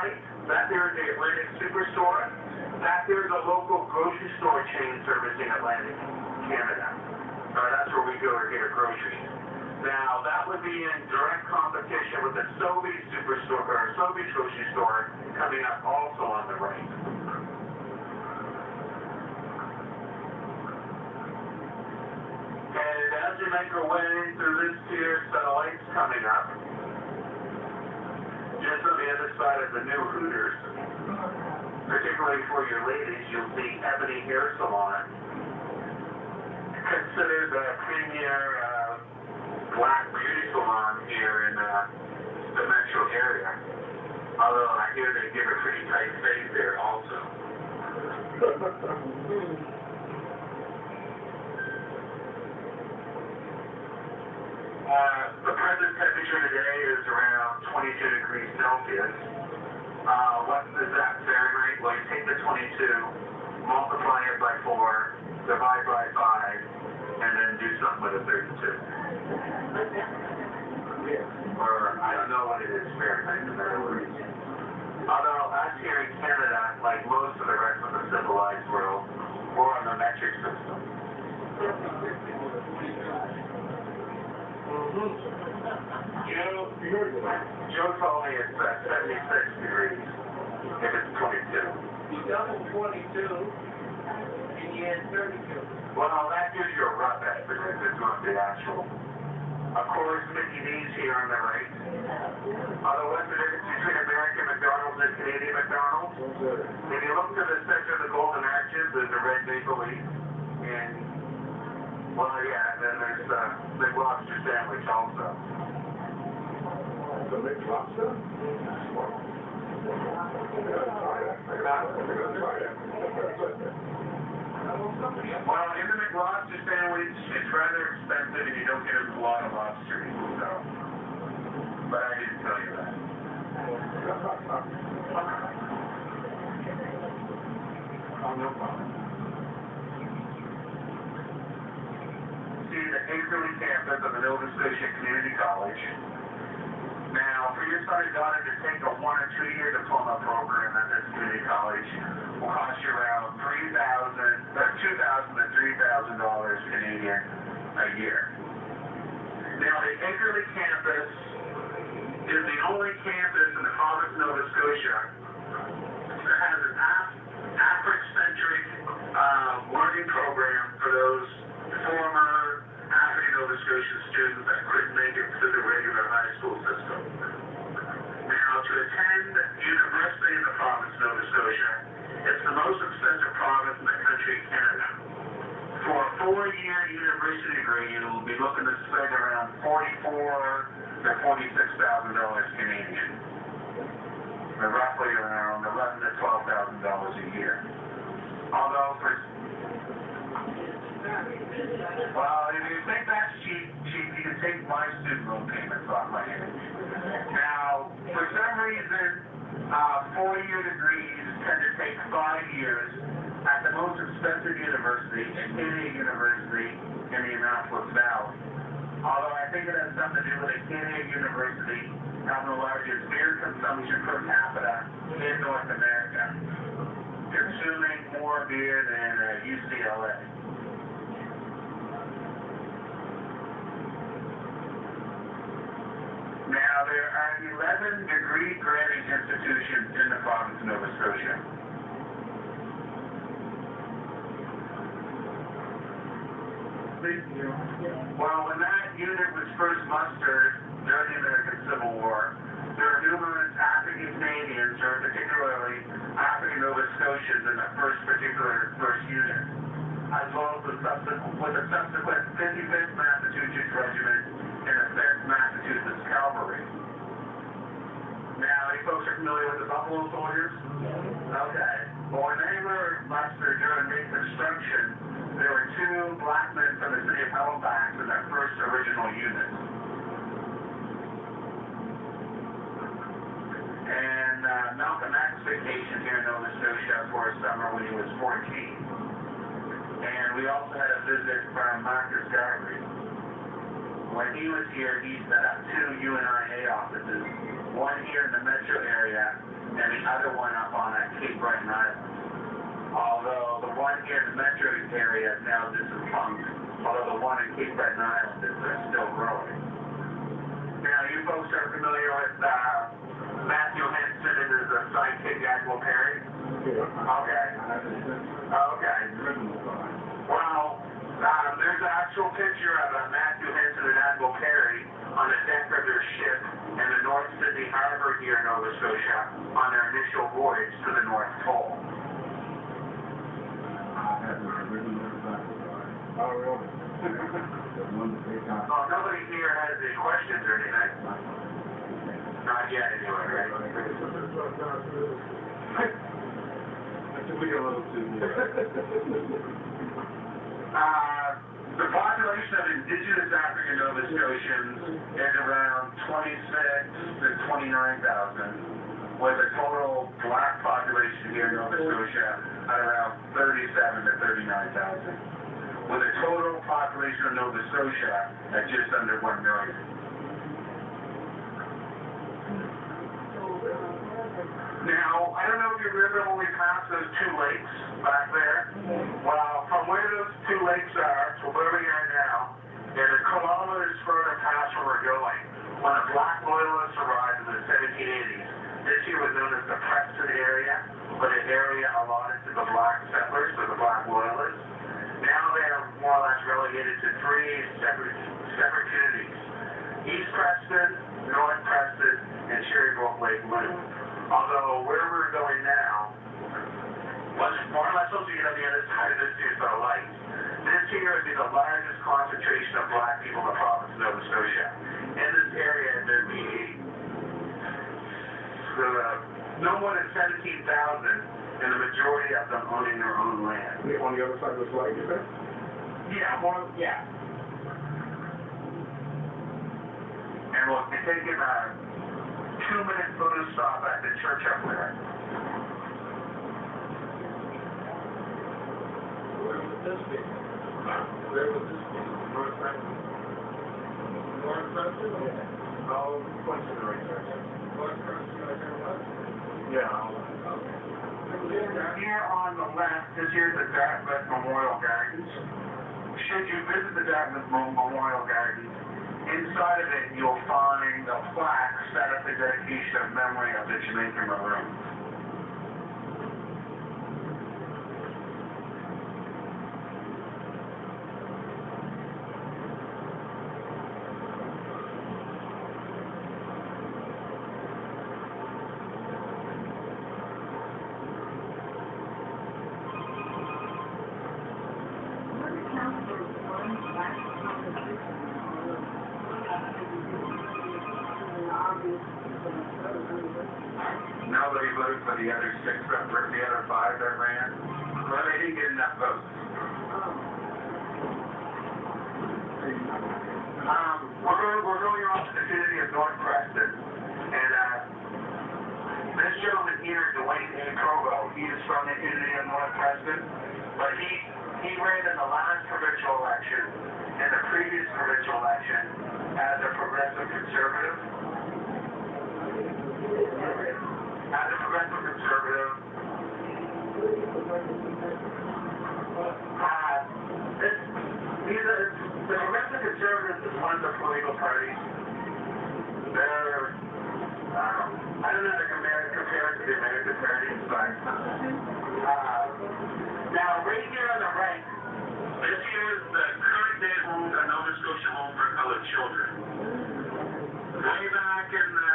right, that there is the Atlantic Superstore. That there's a local grocery store chain servicing Atlantic, Canada. That's where we go to get our groceries. Now, that would be in direct competition with the Sobeys Superstore, or Sobeys grocery store coming up also on the right. And as you make your way through this here set of lights coming up, just on the other side of the new Hooters, particularly for your ladies, you'll see Ebony Hair Salon, considered the premier black beauty salon here in the metro area. Although I hear they give a pretty tight fade there also. The present temperature today is around 22 degrees Celsius. What is that Fahrenheit? Well, you take the 22, multiply it by 4, divide by 5, and then do something with a 32. Or, I don't know what it is Fahrenheit in other words. Although, us here in Canada, like most of the rest of the civilized world, we're on the metric system. Joe told me it's 76 degrees if it's 22. You double 22 and you add 32. Well, that gives you a rough estimate. It's not the actual. Of course, Mickey D's here on the right. Although what's the difference between American McDonald's and Canadian McDonald's? If you look to the center of the Golden Arches, there's a red maple leaf. And, well, yeah, then there's the Big Lobster sandwich also. The Big Lobster? I'm gonna try that. Well, in the McLobster sandwich, it's rather expensive and you don't get a lot of lobster, so. But I didn't tell you that. Oh, no problem. See the Akerley campus of the Nova Scotia Community College. Now, for your son or daughter to take a 1- or 2-year diploma program at this community college will cost you around $2,000 to $3,000 Canadian a year. Now, the Akerley campus is the only campus in the province of Nova Scotia that has an Afrocentric learning program for those former African Nova Scotian students that couldn't make it to the regular high school system. Now, to attend university in the province of Nova Scotia, it's the most expensive province in the country, Canada. For a 4-year university degree, you'll be looking to spend around $44,000 to $46,000 Canadian, or roughly around $11,000 to $12,000 a year. Although for well, if you think that's cheap, you can take my student loan payments off my hand. Now, for some reason, 4-year degrees tend to take 5 years at the most expensive university, Acadia University in the Annapolis Valley. Although I think it has something to do with Acadia University having the largest beer consumption per capita in North America, consuming more beer than UCLA. Now, there are 11 degree-granting institutions in the province of Nova Scotia. Well, when that unit was first mustered during the American Civil War, there were numerous African Canadians, or particularly African Nova Scotians in the first unit, as well as the subsequent 55th Massachusetts Regiment and the 5th Massachusetts Cavalry. Now, you folks are familiar with the Buffalo Soldiers? Okay. Well, when they were mustered during Reconstruction, there were 2 black men from the city of Halifax in their first original unit. And Malcolm X vacationed here in Nova Scotia for a summer when he was 14. And we also had a visit from Marcus Garvey. When he was here, he set up 2 UNIA offices, one here in the metro area and the other one up on Cape Breton Island. Although the one here in the metro area is now defunct, although the one in Cape Breton Island is still growing. Now, you folks are familiar with Matthew Henson and his sidekick Admiral Perry? Okay. Okay. Well, there's an actual picture of Matthew Henson and Admiral Perry on the deck of their ship in the North Sydney Harbor here in Nova Scotia on their initial voyage to the North Pole. Oh, really? Well, nobody here has any questions or anything. Not yet, anyway, right? We get a little too The population of indigenous African Nova Scotians is around 26 to 29,000, with a total black population here in Nova Scotia at around 37 to 39,000, with a total population of Nova Scotia at just under 1 million. Now, I don't know if you remember when we passed those two lakes back there. Well, from where those two lakes are to where we are now, they're kilometers further past where we're going. When the black loyalists arrived in the 1780s, this here was known as the Preston area, but an area allotted to the black settlers, to the black loyalists. Now they're more or less relegated to three separate communities: East Preston, North Preston, and Cherrybrook Lake Loop. Although where we're going now was more or less supposed to get on the other side of this here for the light. This here would be the largest concentration of black people in the province of Nova Scotia. In this area, there'd be no more than 17,000, and the majority of them owning their own land. On the other side of this light, you said? Yeah, yeah. And we'll be taking a 2-minute photo stop at the church up there. Where would this be? Where would this be? North Preston? North Preston? Yeah. Oh, point to the right direction. North Preston, right there, what? Yeah. Okay. Here on the left, this here's the Dartmouth Memorial Gardens. Should you visit the Dartmouth Memorial Gardens, inside of it, you'll find a plaque set up the dedication of memory of the Jamaikan Maroons. Nobody voted for the other 6, but for the other 5 that ran. Well, they didn't get enough votes. We're going off to the community of North Preston, and this gentleman here, Dwayne A. Provo, he is from the community of North Preston, but he ran in the last provincial election and the previous provincial election as a progressive conservative. As a progressive conservative, the progressive conservatives is one of the political parties. They're, I don't know how to compare it to the American parties, but now right here on the right, this here is the current day home, the Nova Scotia home for colored children. Way back in the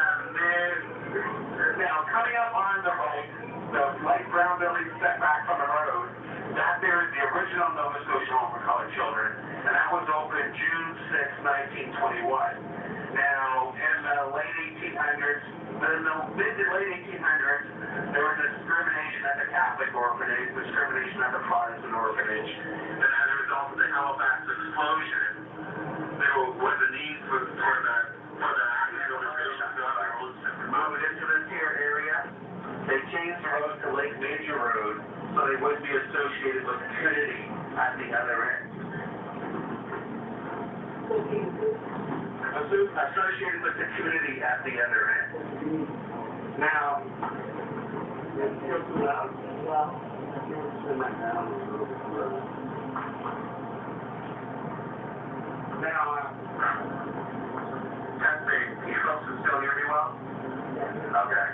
now, coming up on the right, the light brown building set back from the road, that there is the original Nova Scotia Home for Colored Children, and that was opened June 6, 1921. Now, in the late 1800s, mid to late 1800s, there was discrimination at the Catholic orphanage, discrimination at the Protestant orphanage, and as a result of the Halifax explosion, there was a need for the African Nova Scotians to have their own separate moved into this here area. They changed the road to Lake Major Road so they wouldn't be associated with the community at the other end. Associated with the community at the other end. Now, too loud? Well, I think we're just sitting down a little bit further. Now, testing. You folks can still hear me well? Okay.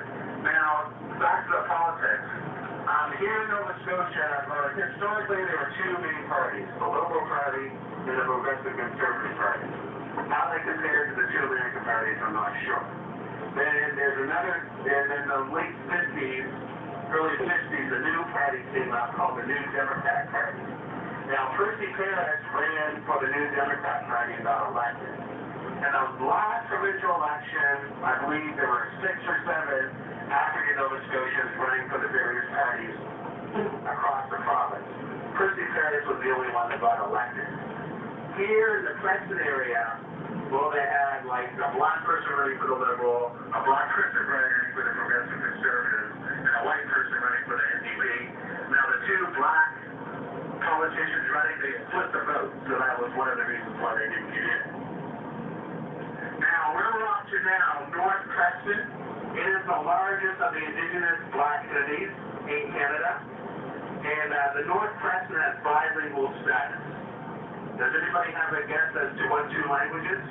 Now, back to the politics. Here in Nova Scotia, historically there were two main parties, the Liberal Party and the Progressive Conservative Party. How they compared to the two American parties, I'm not sure. Then there's another, and in the late 50s, early 60s, a new party came out called the New Democrat Party. Now, Percy Paris ran for the New Democrat Party and got elected. And the last provincial election, I believe there were 6 or 7 African Nova Scotians running for the various parties across the province. Percy Paris was the only one that got elected. Here in the Preston area, well, they had like a black person running for the Liberal, a black person running for the Progressive Conservatives, and a white person running for the NDP. Now, the two black politicians running, they split the vote, so that was one of the reasons why they didn't get in. Now, where we're up to now, North Preston, it is the largest of the indigenous black entities in Canada, and the North Preston has bilingual status. Does anybody have a guess as to what 2 languages?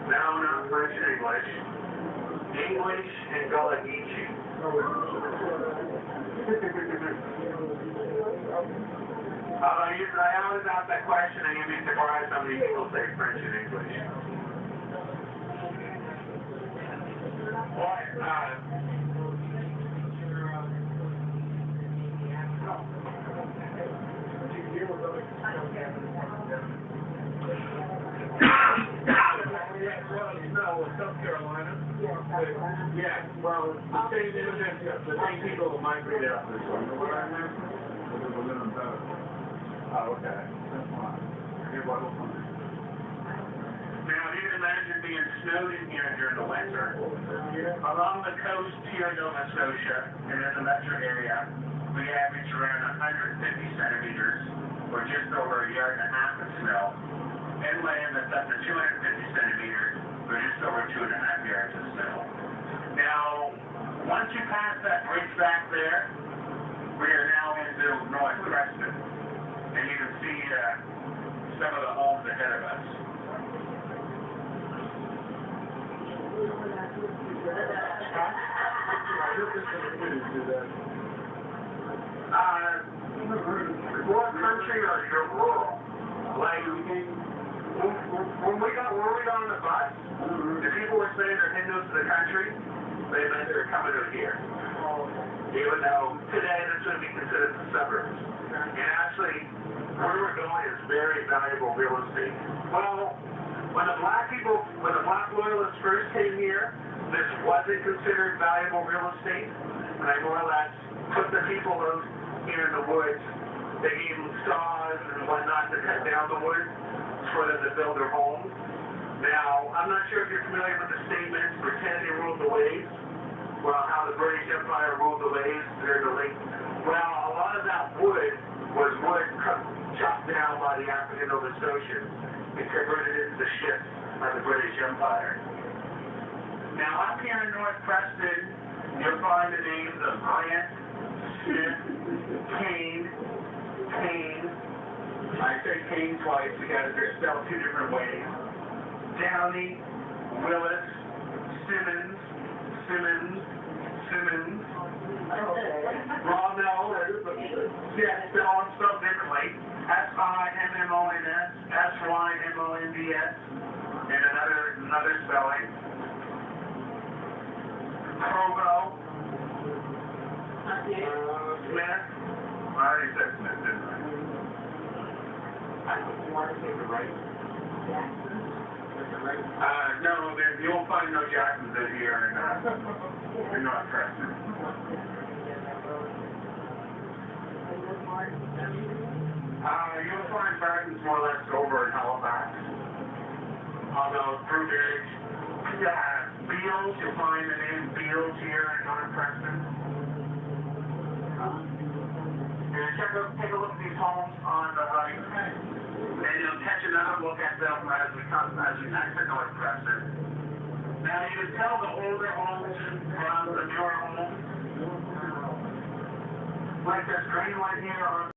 No, not French and English. English and Gullah-Geechee. I always ask that question, and you'd be surprised how many people say French and English. South Carolina. Yeah, well, the same people who migrated up this way. Oh, okay. Now, you can imagine being snowed in here during the winter. Along the coast here in Nova Scotia, and in the metro area, we average around 150 centimeters, or just over a yard and a half of snow. Inland, that's up to 250 centimeters, or just over 2.5 yards of snow. Now, once you pass that bridge back there, we are now into North Preston, and you can see some of the homes ahead of us. More country or you're rural? Like, when we got on the bus, the people were saying they're heading out to the country, they meant they're coming out here. Even though today this would be considered the suburbs. And actually, where we're going is very valuable real estate. Well, when the black loyalists first came here, this wasn't considered valuable real estate. And I more or less put the people out here in the woods. They gave them saws and whatnot to cut down the wood for them to build their homes. Now, I'm not sure if you're familiar with the statements, Britannia ruled the waves. Well, how the British Empire ruled the waves during the late. Well, a lot of that wood was wood chopped down by the African Nova Scotians and converted into the ships of the British Empire. Now, up here in North Preston, you'll find the names of Grant, Smith, Kane. I say Kane twice because they're spelled 2 different ways. Downey, Willis, Simmons. Ronell, yeah, spelled differently. S-I-M-M-O-N-S, S-Y-M-O-N-D-S, and another spelling. Provo. Smith. I already said Smith, didn't I? You want to say the right? No, you won't find no Jacksons out here in North Preston. You'll find Bartons more or less over in Halifax. Although through Bridge, Beals, you'll find the name Beals here in North Preston. And take a look at these homes on the right. And you'll catch another look at them as we exit North Preston. Now you can tell the older homes from the newer homes. like this drain line here on